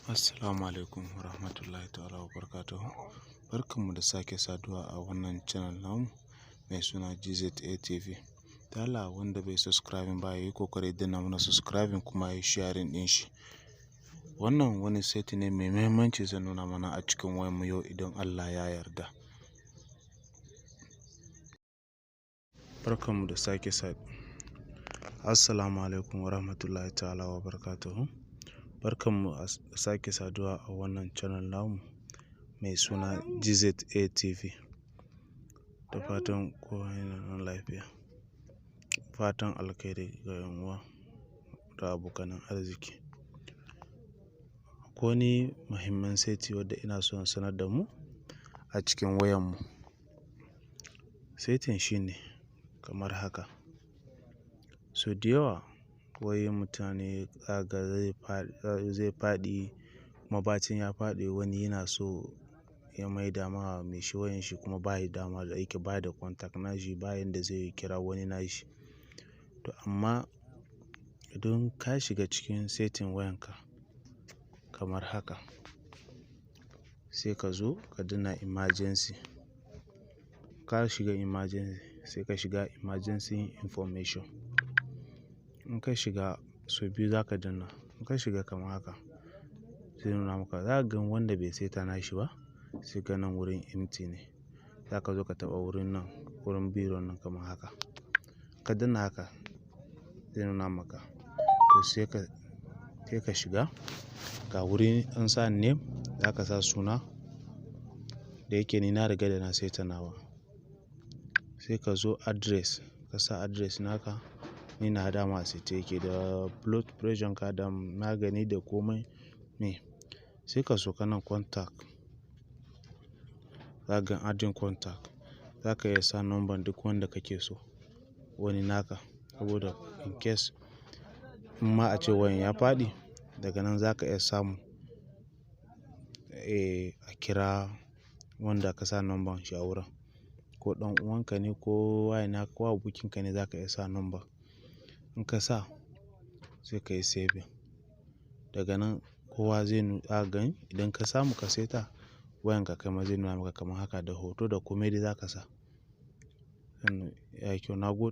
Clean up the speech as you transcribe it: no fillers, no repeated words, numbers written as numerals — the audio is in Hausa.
Assalamu alaikum wa rahmatullahi ta'ala wa barakatuhu. Barkanmu da sake saduwa a wannan channel namu mai suna GZA TV. Ta Allah wanda bai subscribing ba yayi kokari danna mana subscribing kuma yayi sharing din shi. Wannan wani seti ne mai muhimmanci zan nuna mana a cikin wayarmu yau idan Allah ya yarda. Barkanmu da sake saduwa. Assalamu alaikum wa rahmatullahi ta'ala wa barakatuhu. Barkanmu da sake saduwa a wannan channel namu mai suna GZA TV. Da fatan kowa yana nan lafiya. Fatan alkhairi ga yan uwa da abokan arziki. Akwai wani muhimman seti wadda ina so in sanar da mu a cikin wayarmu. Setin shine kamar haka. So da yawa wai mutane zaga zai faɗi kuma bacin ya faɗi wani yana so ya maida ma mai shi wayan shi kuma bayi dama da yake baya da contact nashi bayan da zai kira wani nashi. To amma idan ka shiga cikin setin wayanka kamar haka sai ka zo ka danna emergency. Ka shiga emergency sai ka shiga emergency information. In ka shiga sau biyu za ka danna. In ka shiga kamar haka zai nuna maka za ka gan wanda bai seta nashi ba sai ka nan wurin empty ne. Za ka zo ka taɓa wurin nan wurin biro nan kamar haka. Ka danna haka zai nuna maka to sai ka shiga ga wurin an sa name za ka sa suna da yake ni na riga da na seta nawa. Sai ka zo address ka sa address naka ni na dama seta yake da blood pressure ka da magani da komai ne. Sai ka so kanan contact za ka gan adding contact. Za ka iya sa number duk wanda kake so wani naka saboda in case in ma a ce wayan ya faɗi daga nan za ka iya samu a kira wanda ka sa number shi a wurin. Ko ɗan uwanka ne ko waye naka ko abokinka ne za ka iya sa number. In ka sa sai ka yi saving. Daga nan kowa zai gani idan ka samu ka seta wayanka kai ma zai nuna maka kamar haka da hoto da komai dai za ka sa. Ya yi kyau na gode.